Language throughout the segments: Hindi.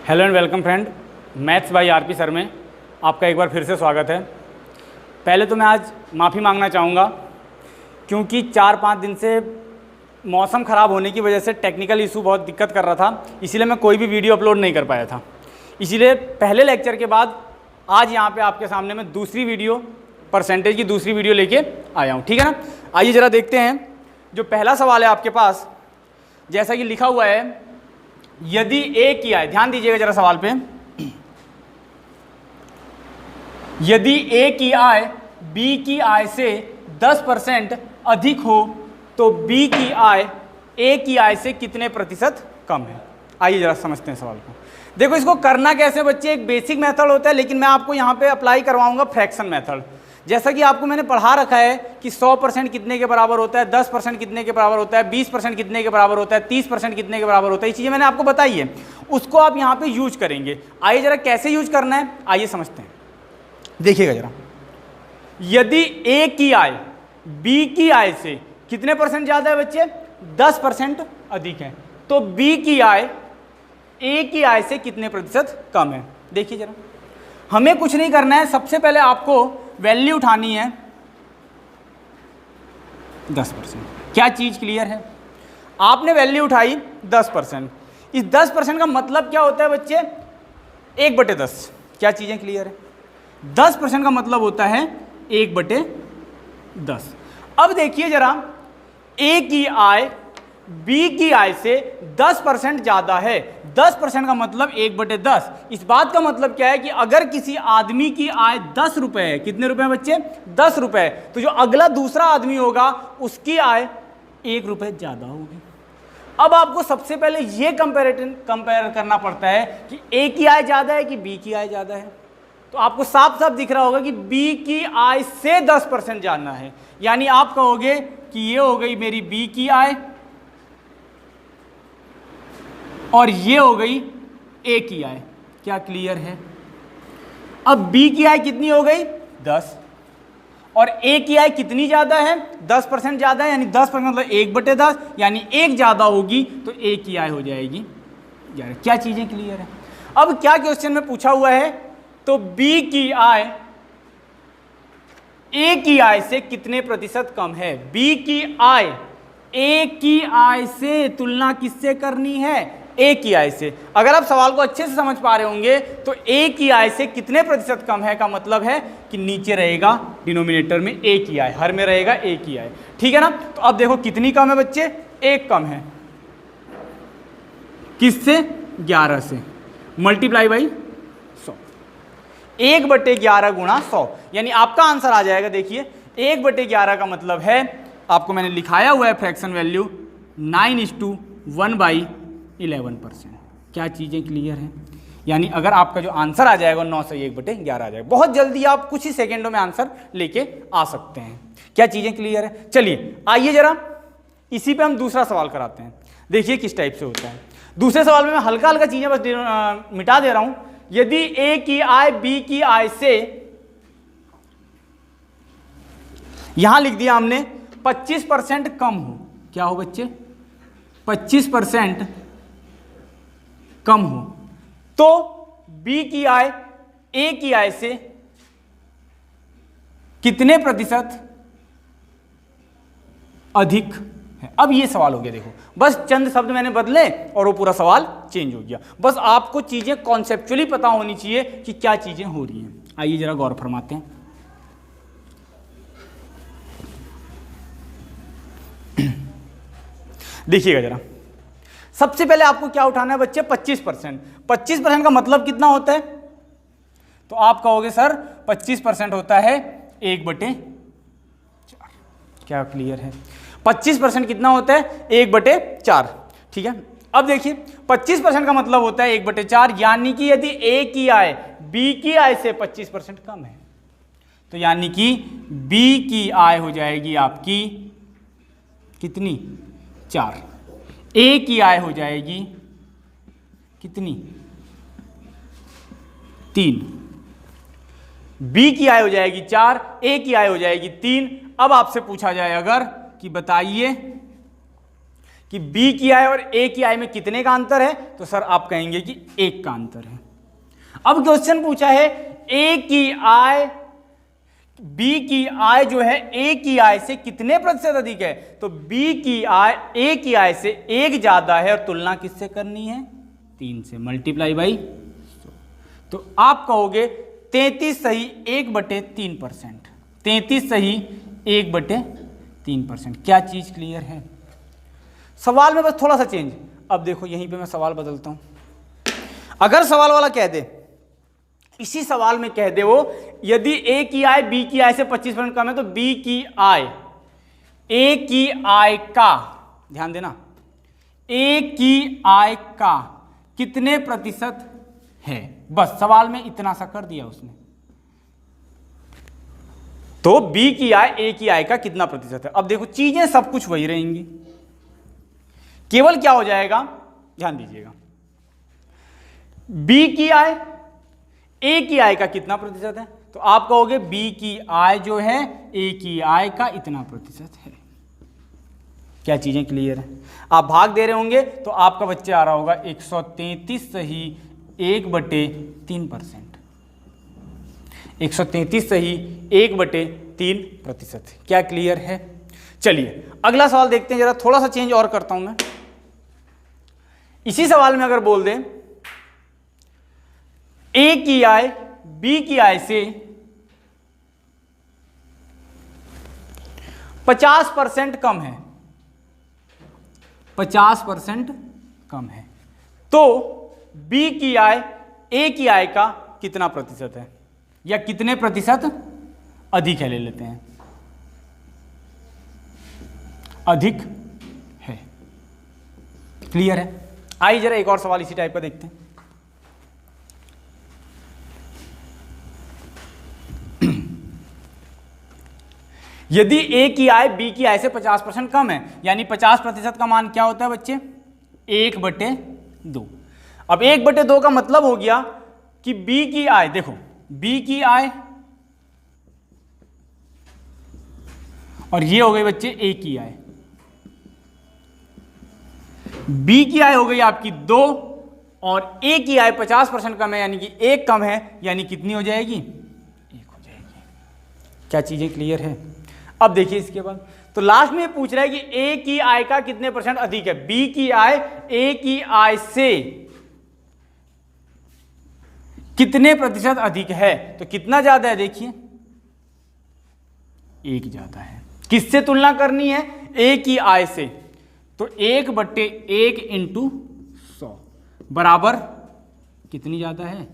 Hello and welcome friend, maths by RP sir में आपका एक बार फिर से स्वागत है। पहले तो मैं आज माफ़ी मांगना चाहूँगा क्योंकि 4-5 दिन से मौसम ख़राब होने की वजह से टेक्निकल इशू बहुत दिक्कत कर रहा था, इसीलिए मैं कोई भी वीडियो अपलोड नहीं कर पाया था। इसीलिए पहले लेक्चर के बाद आज यहाँ पे आपके सामने मैं दूसरी वीडियो परसेंटेज की दूसरी वीडियो लेके आया हूँ, ठीक है ना। आइए ज़रा देखते हैं। जो पहला सवाल है आपके पास, जैसा कि लिखा हुआ है, यदि ए की आय, ध्यान दीजिएगा जरा सवाल पे, यदि ए की आय बी की आय से 10% अधिक हो तो बी की आय ए की आय से कितने प्रतिशत कम है। आइए जरा समझते हैं सवाल को। देखो इसको करना कैसे बच्चे, एक बेसिक मेथड होता है, लेकिन मैं आपको यहाँ पे अप्लाई करवाऊंगा फ्रैक्शन मेथड। जैसा कि आपको मैंने पढ़ा रखा है कि 100% कितने के बराबर होता है, 10% कितने के बराबर होता है, 20% कितने के बराबर होता है, 30% कितने के बराबर होता है, ये चीज़ें मैंने आपको बताई है, उसको आप यहाँ पे यूज करेंगे। आइए जरा कैसे यूज करना है आइए समझते हैं। देखिएगा जरा, यदि ए की आय बी की आय से कितने परसेंट ज़्यादा है बच्चे, 10% अधिक है, तो बी की आय ए की आय से कितने प्रतिशत कम है। देखिए जरा, हमें कुछ नहीं करना है, सबसे पहले आपको वैल्यू उठानी है 10%। क्या चीज़ क्लियर है? आपने वैल्यू उठाई 10%। इस 10% का मतलब क्या होता है बच्चे, 1/10। क्या चीज़ें क्लियर है? 10% का मतलब होता है 1/10। अब देखिए जरा, ए की आय बी की आय से 10% ज़्यादा है। 10% का मतलब 1/10। इस बात का मतलब क्या है कि अगर किसी आदमी की आय 10 रुपये है, कितने रुपए हैं बच्चे, 10 रुपये, तो जो अगला दूसरा आदमी होगा उसकी आय 1 रुपये ज़्यादा होगी। अब आपको सबसे पहले ये कंपेयर करना पड़ता है कि ए की आय ज़्यादा है कि बी की आय ज़्यादा है। तो आपको साफ साफ दिख रहा होगा कि बी की आय से 10% जानना है, यानी आप कहोगे कि ये हो गई मेरी बी की आय और ये हो गई ए की आय। क्या क्लियर है? अब बी की आय कितनी हो गई, 10, और ए की आय कितनी ज़्यादा है, 10% ज़्यादा है, यानी 10% मतलब 1/10, यानी 1 ज़्यादा होगी तो ए की आय हो जाएगी 11। क्या चीज़ें क्लियर है? अब क्या क्वेश्चन में पूछा हुआ है, तो बी की आय ए की आय से कितने प्रतिशत कम है। बी की आय ए की आय से तुलना किससे करनी है, ए की आय से। अगर आप सवाल को अच्छे से समझ पा रहे होंगे तो ए की आय से कितने प्रतिशत कम है का मतलब है कि नीचे रहेगा डिनोमिनेटर में ए की आय, हर में रहेगा ए की आय, ठीक है ना। तो अब देखो कितनी कम है बच्चे, 1 कम है। किससे, 11 से, मल्टीप्लाई बाई 100, 1/11 गुणा 100, यानी आपका आंसर आ जाएगा। देखिए 1/11 का मतलब है, आपको मैंने लिखाया हुआ है फ्रैक्शन वैल्यू 9:1/11%। क्या चीज़ें क्लियर हैं? यानी अगर आपका जो आंसर आ जाएगा 9 से 1/11 आ जाएगा। बहुत जल्दी आप कुछ ही सेकेंडों में आंसर लेके आ सकते हैं। क्या चीज़ें क्लियर है? चलिए आइए जरा इसी पे हम दूसरा सवाल कराते हैं। देखिए किस टाइप से होता है। दूसरे सवाल में मैं हल्का हल्का चीज़ें बस मिटा दे रहा हूँ। यदि ए की आय बी की आय से, यहां लिख दिया हमने 25% कम हो, क्या हो बच्चे, 25% कम हो, तो बी की आय ए की आय से कितने प्रतिशत अधिक है। अब ये सवाल हो गया। देखो बस चंद शब्द मैंने बदले और वो पूरा सवाल चेंज हो गया। बस आपको चीजें कॉन्सेप्चुअली पता होनी चाहिए कि क्या चीजें हो रही हैं। आइए जरा गौर फरमाते हैं। देखिएगा जरा, सबसे पहले आपको क्या उठाना है बच्चे, 25%। 25% का मतलब कितना होता है, तो आप कहोगे सर 25% होता है 1/4। क्या क्लियर है? 25% कितना होता है, 1/4, ठीक है। अब देखिए 25% का मतलब होता है 1/4, यानी कि यदि ए की आय बी की आय से 25% कम है, तो यानी कि बी की आय हो जाएगी आपकी कितनी, 4। ए की आय हो जाएगी कितनी, 3। बी की आय हो जाएगी 4, ए की आय हो जाएगी 3। अब आपसे पूछा जाए अगर कि बताइए कि बी की आय और ए की आय में कितने का अंतर है, तो सर आप कहेंगे कि 1 का अंतर है। अब क्वेश्चन पूछा है ए की आय, बी की आय जो है ए की आय से कितने प्रतिशत अधिक है, तो बी की आय ए की आय से 1 ज्यादा है और तुलना किससे करनी है, 3 से, मल्टीप्लाई बाई 100। तो आप कहोगे 33 सही 1/3%, 33 सही 1/3%। क्या चीज क्लियर है? सवाल में बस थोड़ा सा चेंज। अब देखो यहीं पे मैं सवाल बदलता हूं। अगर सवाल वाला कह दे, इसी सवाल में कह दे वो, यदि ए की आय बी की आय से 25% कम है तो बी की आय ए की आय का, ध्यान देना, ए की आय का कितने प्रतिशत है। बस सवाल में इतना सा कर दिया उसने। तो बी की आय ए की आय का कितना प्रतिशत है। अब देखो चीजें सब कुछ वही रहेंगी, केवल क्या हो जाएगा, ध्यान दीजिएगा, बी की आय ए की आय का कितना प्रतिशत है, तो आप कहोगे बी की आय जो है ए की आय का इतना प्रतिशत है। क्या चीजें क्लियर है? आप भाग दे रहे होंगे तो आपका बच्चे आ रहा होगा 133 सही 1/3%, 133 सही 1/3%। क्या क्लियर है? चलिए अगला सवाल देखते हैं, जरा थोड़ा सा चेंज और करता हूं मैं। इसी सवाल में अगर बोल दें ए की आय बी की आय से 50% कम है, 50% कम है, तो बी की आय ए की आय का कितना प्रतिशत है, या कितने प्रतिशत अधिक है, ले लेते हैं, अधिक है। क्लियर है? आइए जरा एक और सवाल इसी टाइप का देखते हैं। यदि ए की आय बी की आय से 50% कम है, यानी 50% का मान क्या होता है बच्चे, 1/2। अब 1/2 का मतलब हो गया कि बी की आय, देखो बी की आय और ये हो गई बच्चे ए की आय, बी की आय हो गई आपकी 2 और ए की आय 50% कम है, यानी कि 1 कम है, यानी कितनी हो जाएगी, 1 हो जाएगी। क्या चीजें क्लियर है? अब देखिए इसके बाद तो लास्ट में पूछ रहा है कि ए की आय का कितने % अधिक है। बी की आय ए की आय से कितने प्रतिशत अधिक है, तो कितना ज्यादा है, देखिए 1 ज्यादा है। किससे तुलना करनी है, ए की आय से, तो 1/1 × 100 बराबर कितनी ज्यादा है,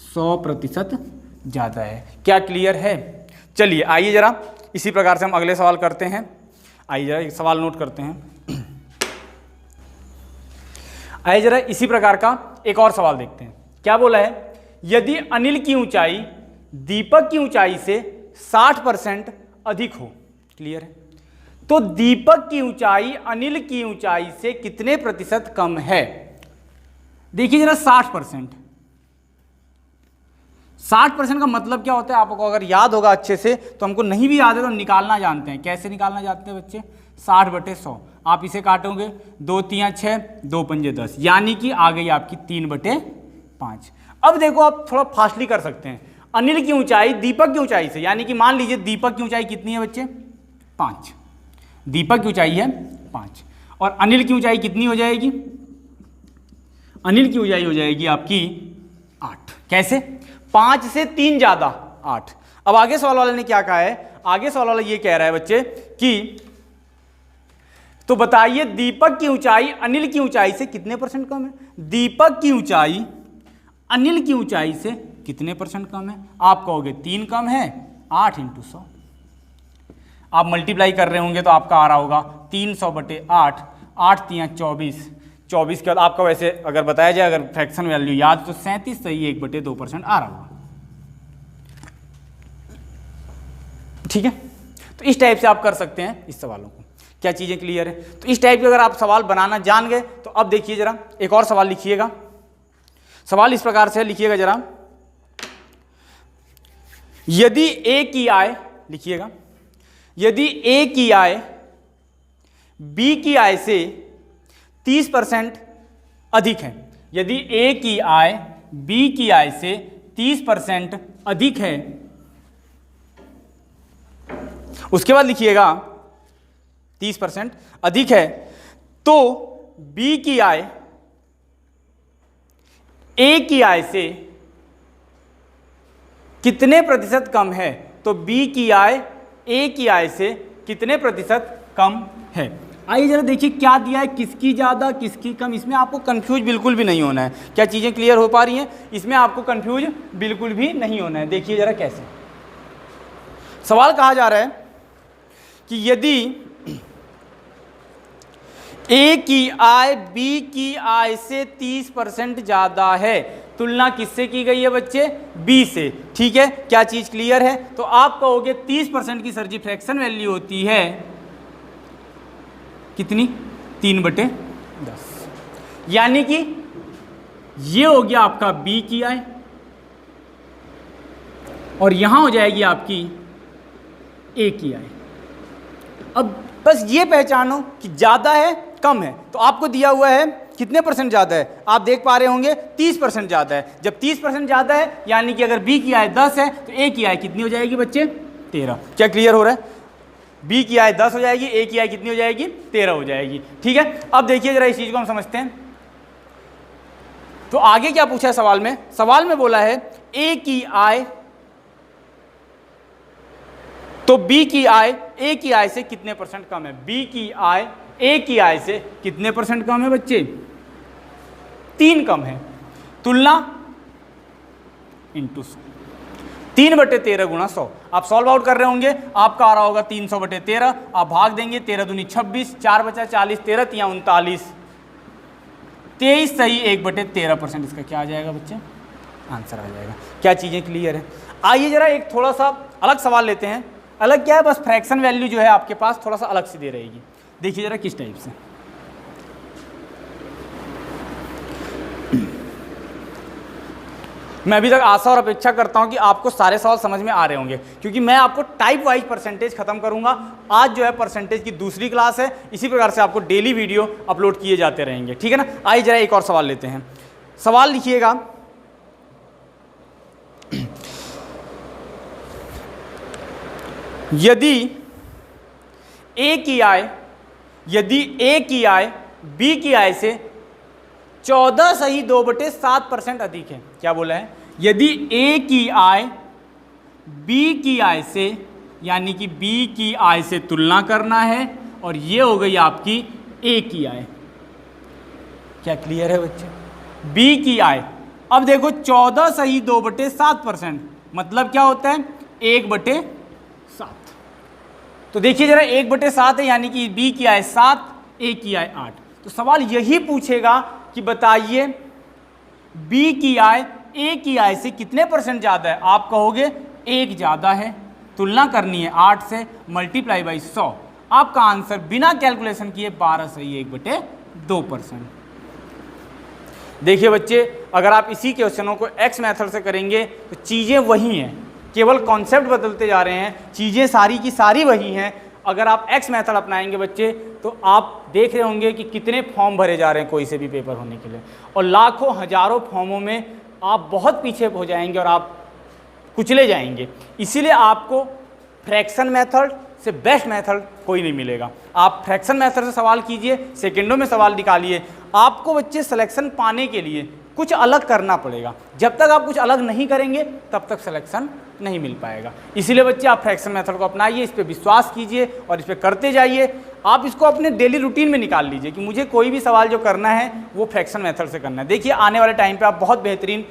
100% ज्यादा है। क्या क्लियर है? चलिए आइए जरा इसी प्रकार से हम अगले सवाल करते हैं। आइए जरा एक सवाल नोट करते हैं। आइए जरा इसी प्रकार का एक और सवाल देखते हैं। क्या बोला है, यदि अनिल की ऊंचाई दीपक की ऊंचाई से 60% अधिक हो। क्लियर है? तो दीपक की ऊंचाई अनिल की ऊंचाई से कितने प्रतिशत कम है। देखिए जरा 60%, 60% का मतलब क्या होता है आपको अगर याद होगा अच्छे से, तो हमको नहीं भी याद है तो निकालना जानते हैं। कैसे निकालना जानते हैं बच्चे, 60/100। आप इसे काटोगे, 2 3 6, 2 5 10, यानी कि आ गई आपकी 3/5। अब देखो आप थोड़ा फास्टली कर सकते हैं। अनिल की ऊंचाई दीपक की ऊंचाई से, यानी कि मान लीजिए दीपक की ऊंचाई कितनी है बच्चे, 5। दीपक की ऊंचाई है 5 और अनिल की ऊंचाई कितनी हो जाएगी, अनिल की ऊंचाई हो जाएगी आपकी 8। कैसे, 5 से 3 ज्यादा 8। अब आगे सवाल वाले ने क्या कहा है, आगे सवाल वाला ये कह रहा है बच्चे कि तो बताइए दीपक की ऊंचाई अनिल की ऊंचाई से कितने % कम है। दीपक की ऊंचाई अनिल की ऊंचाई से कितने % कम है। आप कहोगे 3 कम है, 8 × 100। आप मल्टीप्लाई कर रहे होंगे तो आपका आ रहा होगा 300/8, 8 3 24, 24 के बाद आपका वैसे अगर बताया जाए, अगर फ्रैक्शन वैल्यू याद, तो 37 सही 1/2% आ रहा होगा। ठीक है, तो इस टाइप से आप कर सकते हैं इस सवालों को। क्या चीजें क्लियर है? तो इस टाइप के अगर आप सवाल बनाना जान गए तो अब देखिए जरा एक और सवाल लिखिएगा। सवाल इस प्रकार से लिखिएगा जरा, यदि ए की आय, लिखिएगा, यदि ए की आय बी की आय से 30% अधिक है। यदि ए की आय बी की आय से 30% अधिक है, उसके बाद लिखिएगा 30% अधिक है, तो बी की आय ए की आय से कितने प्रतिशत कम है। तो बी की आय ए की आय से कितने प्रतिशत कम है। आइए जरा देखिए क्या दिया है, किसकी ज़्यादा किसकी कम। इसमें आपको कंफ्यूज बिल्कुल भी नहीं होना है। क्या चीज़ें क्लियर हो पा रही हैं? इसमें आपको कंफ्यूज बिल्कुल भी नहीं होना है। देखिए जरा कैसे सवाल कहा जा रहा है कि यदि ए की आय बी की आय से 30% ज़्यादा है, तुलना किससे की गई है बच्चे? बी से। ठीक है, क्या चीज़ क्लियर है? तो आप कहोगे 30% की सर जी फ्रैक्शन वैल्यू होती है कितनी? 3/10। यानी कि ये हो गया आपका बी की आय और यहां हो जाएगी आपकी ए की आय। अब बस ये पहचानो कि ज़्यादा है कम है। तो आपको दिया हुआ है कितने परसेंट ज़्यादा है, आप देख पा रहे होंगे 30% ज़्यादा है। जब 30% ज़्यादा है यानी कि अगर बी की आय 10 है तो ए की आय कितनी हो जाएगी बच्चे? 13। क्या क्लियर हो रहा है? बी की आय 10 हो जाएगी, ए की आय कितनी हो जाएगी? 13 हो जाएगी। ठीक है, अब देखिए जरा इस चीज़ को हम समझते हैं। तो आगे क्या पूछा है सवाल में? सवाल में बोला है ए की आय तो बी की आय ए की आय से कितने परसेंट कम है। बी की आय ए की आय से कितने परसेंट कम है बच्चे? 3 कम है। तुलना इंटू 100, 3/13 गुणा 100। आप सॉल्व आउट कर रहे होंगे, आपका आ रहा होगा 300/13। आप भाग देंगे, 13 दूनी 26, 4 बचा 40, 13 तिया 39, 23 सही 1/13%। इसका क्या आ जाएगा बच्चे? आंसर आ जाएगा। क्या चीज़ें क्लियर है? आइए जरा एक थोड़ा सा अलग सवाल लेते हैं। अलग क्या है? बस फ्रैक्शन वैल्यू जो है आपके पास थोड़ा सा अलग से दे रहेगी। देखिए जरा किस टाइप से। मैं अभी तक आशा और अपेक्षा करता हूं कि आपको सारे सवाल समझ में आ रहे होंगे, क्योंकि मैं आपको टाइप वाइज परसेंटेज खत्म करूंगा। आज जो है परसेंटेज की दूसरी क्लास है, इसी प्रकार से आपको डेली वीडियो अपलोड किए जाते रहेंगे। ठीक है ना? आइए जरा एक और सवाल लेते हैं। सवाल लिखिएगा, यदि ए की आय बी की आय से 14 सही 2/7% अधिक है। क्या बोला है? यदि ए की आय बी की आय से, यानी कि बी की आय से तुलना करना है, और ये हो गई आपकी ए की आय। क्या क्लियर है बच्चे? बी की आय। अब देखो 14 सही 2/7% मतलब क्या होता है? 1/7। तो देखिए जरा 1/7 है, यानी कि बी की आय 7, ए की आय 8। तो सवाल यही पूछेगा कि बताइए बी की आय ए की आय से कितने परसेंट ज़्यादा है। आप कहोगे 1 ज़्यादा है, तुलना करनी है 8 से, मल्टीप्लाई बाई 100। आपका आंसर बिना कैलकुलेशन किए 12 सही 1/2%। देखिए बच्चे, अगर आप इसी क्वेश्चनों को एक्स मेथड से करेंगे तो चीज़ें वही हैं, केवल कॉन्सेप्ट बदलते जा रहे हैं, चीज़ें सारी की सारी वही हैं। अगर आप एक्स मेथड अपनाएंगे बच्चे तो आप देख रहे होंगे कि कितने फॉर्म भरे जा रहे हैं कोई से भी पेपर होने के लिए, और लाखों हजारों फॉर्मों में आप बहुत पीछे हो जाएंगे और आप कुचले जाएंगे। इसीलिए आपको फ्रैक्शन मेथड से बेस्ट मेथड कोई नहीं मिलेगा। आप फ्रैक्शन मेथड से सवाल कीजिए, सेकंडों में सवाल निकालिए। आपको बच्चे सिलेक्शन पाने के लिए कुछ अलग करना पड़ेगा। जब तक आप कुछ अलग नहीं करेंगे तब तक सिलेक्शन नहीं मिल पाएगा। इसीलिए बच्चे आप फ्रैक्शन मेथड को अपनाइए, इस पर विश्वास कीजिए और इस पर करते जाइए। आप इसको अपने डेली रूटीन में निकाल लीजिए कि मुझे कोई भी सवाल जो करना है वो फ्रैक्शन मेथड से करना है। देखिए आने वाले टाइम पे आप बहुत बेहतरीन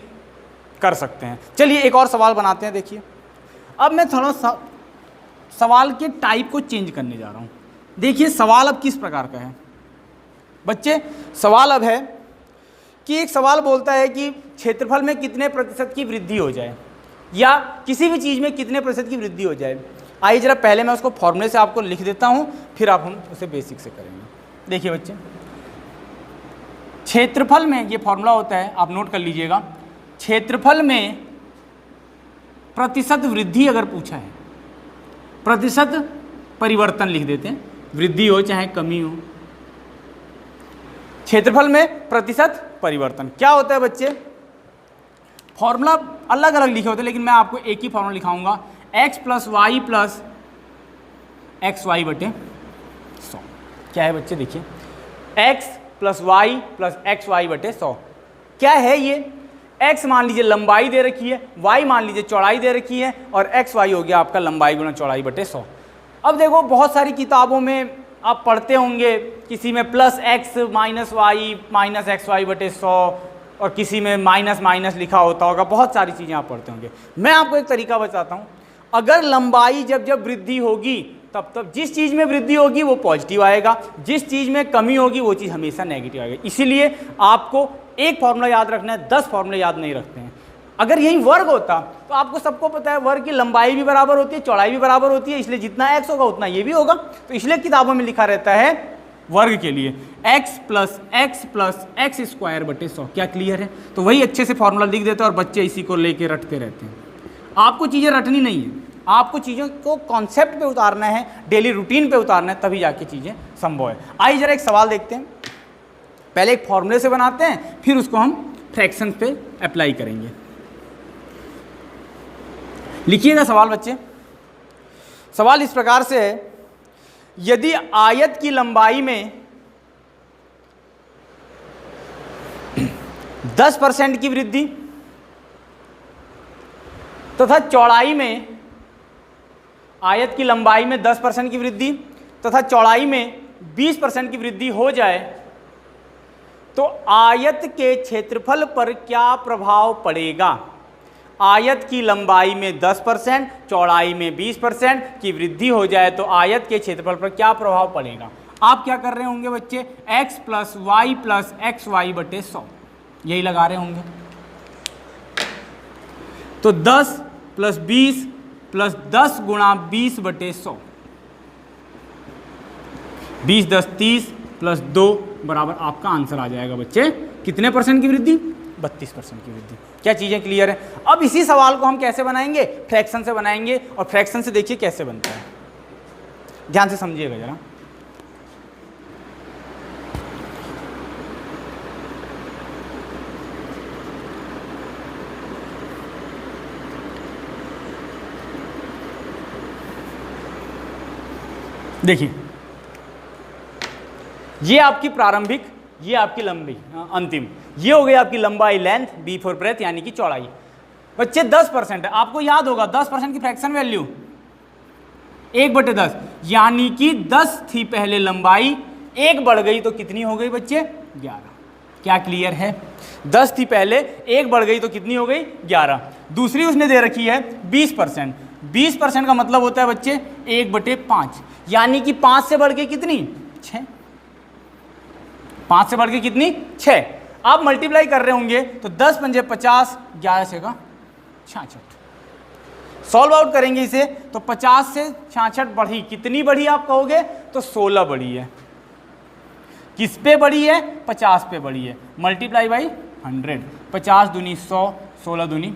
कर सकते हैं। चलिए एक और सवाल बनाते हैं। देखिए अब मैं थोड़ा सा सवाल के टाइप को चेंज करने जा रहा हूँ। देखिए सवाल अब किस प्रकार का है बच्चे। सवाल अब है कि एक सवाल बोलता है कि क्षेत्रफल में कितने प्रतिशत की वृद्धि हो जाए, या किसी भी चीज़ में कितने प्रतिशत की वृद्धि हो जाए। आइए जरा पहले मैं उसको फॉर्मूले से आपको लिख देता हूँ, फिर आप हम उसे बेसिक से करेंगे। देखिए बच्चे, क्षेत्रफल में ये फॉर्मूला होता है, आप नोट कर लीजिएगा। क्षेत्रफल में प्रतिशत वृद्धि अगर पूछा है, प्रतिशत परिवर्तन लिख देते हैं, वृद्धि हो चाहे कमी हो। क्षेत्रफल में प्रतिशत परिवर्तन क्या होता है बच्चे? फॉर्मूला अलग अलग लिखे होते हैं लेकिन मैं आपको एक ही फॉर्मूला लिखाऊंगा, x plus Y plus x Y बटे 100। क्या है बच्चे? देखिए x plus Y plus x Y बटे 100 क्या है ये? x मान लीजिए लंबाई दे रखी है, y मान लीजिए चौड़ाई दे रखी है और एक्स वाई हो गया आपका लंबाई गुना चौड़ाई बटे 100। अब देखो बहुत सारी किताबों में आप पढ़ते होंगे, किसी में plus x minus y minus x Y बटे 100 और किसी में माइनस माइनस लिखा होता होगा, बहुत सारी चीज़ें आप पढ़ते होंगे। मैं आपको एक तरीका बताता हूँ, अगर लंबाई जब जब वृद्धि होगी तब तब जिस चीज़ में वृद्धि होगी वो पॉजिटिव आएगा, जिस चीज़ में कमी होगी वो चीज़ हमेशा नेगेटिव आएगी। इसीलिए आपको एक फॉर्मूला याद रखना है, 10 फॉर्मूले याद नहीं रखते हैं। अगर यही वर्ग होता तो आपको सबको पता है वर्ग की लंबाई भी बराबर होती है, चौड़ाई भी बराबर होती है, इसलिए जितना x होगा उतना ये भी होगा। तो इसलिए किताबों में लिखा रहता है वर्ग के लिए x प्लस एक्स स्क्वायर बटे 100। क्या क्लियर है? तो वही अच्छे से फॉर्मूला लिख देते हैं और बच्चे इसी को लेके रटते रहते हैं। आपको चीज़ें रटनी नहीं है, आपको चीज़ों को कॉन्सेप्ट पे उतारना है, डेली रूटीन पे उतारना है, तभी जाके चीज़ें संभव है। आइए जरा एक सवाल देखते हैं। पहले एक फॉर्मूले से बनाते हैं, फिर उसको हम फ्रैक्शन पे अप्लाई करेंगे। लिखिएगा सवाल बच्चे। सवाल इस प्रकार से है, यदि आयत की लंबाई में 10% की वृद्धि तथा चौड़ाई में आयत की लंबाई में 10% की वृद्धि तथा चौड़ाई में 20% की वृद्धि हो जाए तो आयत के क्षेत्रफल पर क्या प्रभाव पड़ेगा? आयत की लंबाई में 10%, चौड़ाई में 20% की वृद्धि हो जाए तो आयत के क्षेत्रफल पर क्या प्रभाव पड़ेगा? आप क्या कर रहे होंगे बच्चे? x plus Y plus x Y बटे 100 यही लगा रहे होंगे। तो 10 प्लस 20 प्लस 10 गुणा 20 बटे 100, 20 10 30 प्लस 2 बराबर आपका आंसर आ जाएगा बच्चे कितने परसेंट की वृद्धि? 32% की वृद्धि। क्या चीज़ें क्लियर है? अब इसी सवाल को हम कैसे बनाएंगे? फ्रैक्शन से बनाएंगे और फ्रैक्शन से देखिए कैसे बनता है, ध्यान से समझिएगा जरा। देखिए ये आपकी प्रारंभिक, ये आपकी लंबी अंतिम, ये हो गई आपकी लंबाई लेंथ, बी फॉर ब्रेथ यानी कि चौड़ाई। बच्चे 10% है, आपको याद होगा 10% की फ्रैक्शन वैल्यू 1/10 यानी कि 10 थी पहले लंबाई, 1 बढ़ गई तो कितनी हो गई बच्चे? 11। क्या क्लियर है? 10 थी पहले, 1 बढ़ गई तो कितनी हो गई? 11। दूसरी उसने दे रखी है 20%। 20% का मतलब होता है बच्चे 1/5 यानी कि 5 से बढ़ के कितनी? 6। 5 से बढ़ के कितनी? 6। आप मल्टीप्लाई कर रहे होंगे तो 10 पंजे 50, 11 से का 66। सॉल्व आउट करेंगे इसे तो 50 से 66 बढ़ी, कितनी बढ़ी आप कहोगे? तो 16 बढ़ी है। किस पे बढ़ी है? 50 पे बढ़ी है। मल्टीप्लाई बाई 100, 50 दूनी 100, 16 दूनी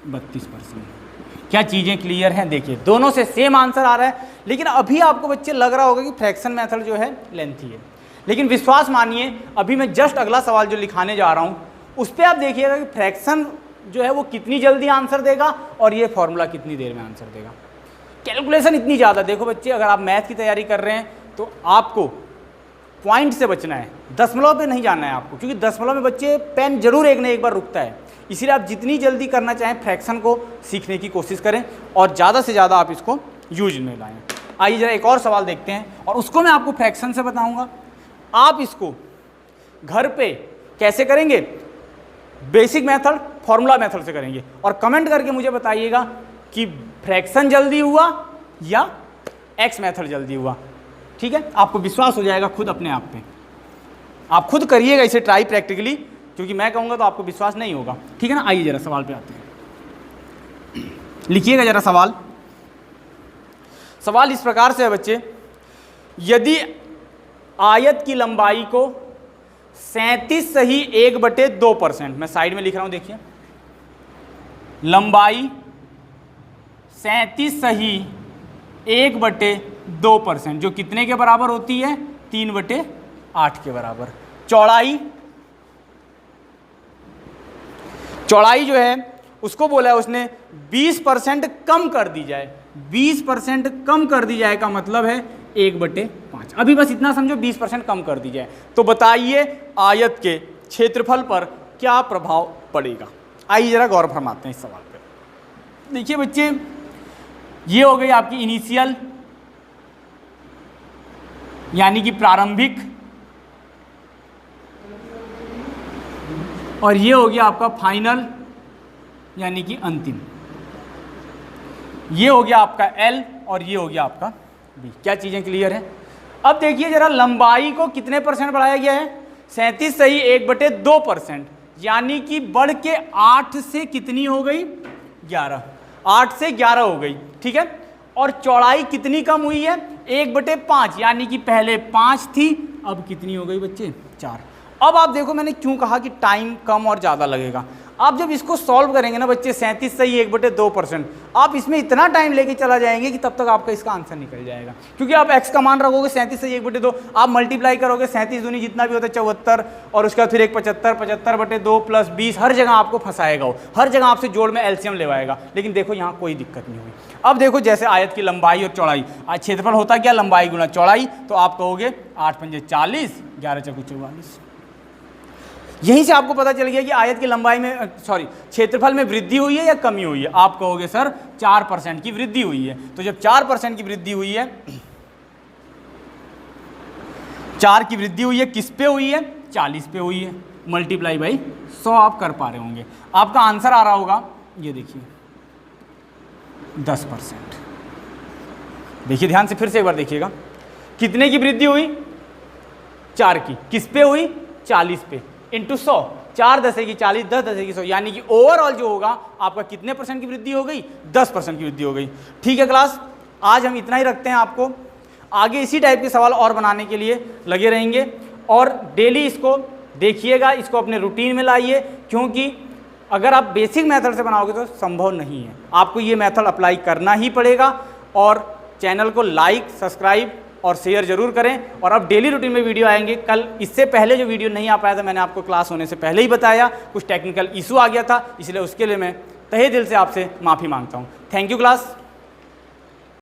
32%। क्या चीज़ें क्लियर हैं? देखिए दोनों से सेम आंसर आ रहा है, लेकिन अभी आपको बच्चे लग रहा होगा कि फ्रैक्शन मेथड जो है लेंथी है, लेकिन विश्वास मानिए अभी मैं जस्ट अगला सवाल जो लिखाने जा रहा हूँ उस पर आप देखिएगा कि फ्रैक्शन जो है वो कितनी जल्दी आंसर देगा और ये फॉर्मूला कितनी देर में आंसर देगा। कैलकुलेशन इतनी ज़्यादा, देखो बच्चे अगर आप मैथ की तैयारी कर रहे हैं तो आपको पॉइंट से बचना है, दशमलव पे नहीं जाना है आपको, क्योंकि दशमलव में बच्चे पेन जरूर एक न एक बार रुकता है। इसीलिए आप जितनी जल्दी करना चाहें फ्रैक्शन को सीखने की कोशिश करें और ज़्यादा से ज़्यादा आप इसको यूज में लाएँ। आइए जरा एक और सवाल देखते हैं और उसको मैं आपको फ्रैक्शन से बताऊँगा। आप इसको घर पे कैसे करेंगे? बेसिक मेथड, फॉर्मूला मेथड से करेंगे और कमेंट करके मुझे बताइएगा कि फ्रैक्शन जल्दी हुआ या एक्स मेथड जल्दी हुआ। ठीक है, आपको विश्वास हो जाएगा खुद अपने आप पे। आप खुद करिएगा इसे ट्राई प्रैक्टिकली, क्योंकि मैं कहूँगा तो आपको विश्वास नहीं होगा। ठीक है ना? आइए जरा सवाल पे आते हैं, लिखिएगा जरा सवाल। सवाल इस प्रकार से है बच्चे, यदि आयत की लंबाई को 37 सही 1/2%, मैं साइड में लिख रहा हूं, देखिए लंबाई 37 सही 1/2%, जो कितने के बराबर होती है? 3/8 के बराबर। चौड़ाई जो है उसको बोला है उसने 20% कम कर दी जाए। 20% कम कर दी जाए का मतलब है 1/5। अभी बस इतना समझो, 20% कम कर दी जाए। तो बताइए आयत के क्षेत्रफल पर क्या प्रभाव पड़ेगा। आइए जरा गौर फरमाते हैं इस सवाल पर। देखिए बच्चे, ये हो गई आपकी इनिशियल यानी कि प्रारंभिक, और ये हो गया आपका फाइनल यानी कि अंतिम। ये हो गया आपका L और ये हो गया आपका B। क्या चीज़ें क्लियर है? अब देखिए जरा, लंबाई को कितने परसेंट बढ़ाया गया है? 37 सही 1/2%, यानी कि बढ़ के 8 से कितनी हो गई? 11। 8 से 11 हो गई, ठीक है। और चौड़ाई कितनी कम हुई है? 1/5, यानी कि पहले 5 थी, अब कितनी हो गई बच्चे? 4। अब आप देखो मैंने क्यों कहा कि टाइम कम और ज़्यादा लगेगा। आप जब इसको सॉल्व करेंगे ना बच्चे, 37 सही 1/2%, आप इसमें इतना टाइम लेके चला जाएंगे कि तब तक आपका इसका आंसर निकल जाएगा। क्योंकि आप x का मान रखोगे 37 सही 1/2, आप मल्टीप्लाई करोगे 37 दूनी जितना भी होता है 74, और उसके बाद फिर एक 75, 75/2 + 20, हर जगह आपको फंसाएगा वो, हर जगह आपसे जोड़ में एलसीएम लेवाएगा। लेकिन देखो यहाँ कोई दिक्कत नहीं हुई। अब देखो जैसे आयत की लंबाई और चौड़ाई, क्षेत्रफल होता क्या? लंबाई गुना चौड़ाई। तो आप कहोगे 8 पंजे 40, 11 चौके 44। यहीं से आपको पता चल गया कि आयत की लंबाई में क्षेत्रफल में वृद्धि हुई है या कमी हुई है। आप कहोगे सर 4% की वृद्धि हुई है। तो जब 4% की वृद्धि हुई है, 4 की वृद्धि हुई है, किस पे हुई है? 40 पे हुई है, मल्टीप्लाई बाई 100 आप कर पा रहे होंगे। आपका आंसर आ रहा होगा, ये देखिए 10%। देखिए ध्यान से, फिर से एक बार देखिएगा, कितने की वृद्धि हुई? 4 की। किस पे हुई? 40 पे, इंटू 100। 4 10 की 40, 10 10 की 100, यानी कि ओवरऑल जो होगा आपका कितने % की वृद्धि हो गई? 10% की वृद्धि हो गई। ठीक है क्लास, आज हम इतना ही रखते हैं। आपको आगे इसी टाइप के सवाल और बनाने के लिए लगे रहेंगे, और डेली इसको देखिएगा, इसको अपने रूटीन में लाइए, क्योंकि अगर आप बेसिक मेथड से बनाओगे तो संभव नहीं है। आपको ये मेथड अप्लाई करना ही पड़ेगा। और चैनल को लाइक, सब्सक्राइब और शेयर जरूर करें। और अब डेली रूटीन में वीडियो आएंगे। कल इससे पहले जो वीडियो नहीं आ पाया था, मैंने आपको क्लास होने से पहले ही बताया, कुछ टेक्निकल इशू आ गया था, इसलिए उसके लिए मैं तहे दिल से आपसे माफ़ी मांगता हूँ। Thank you class.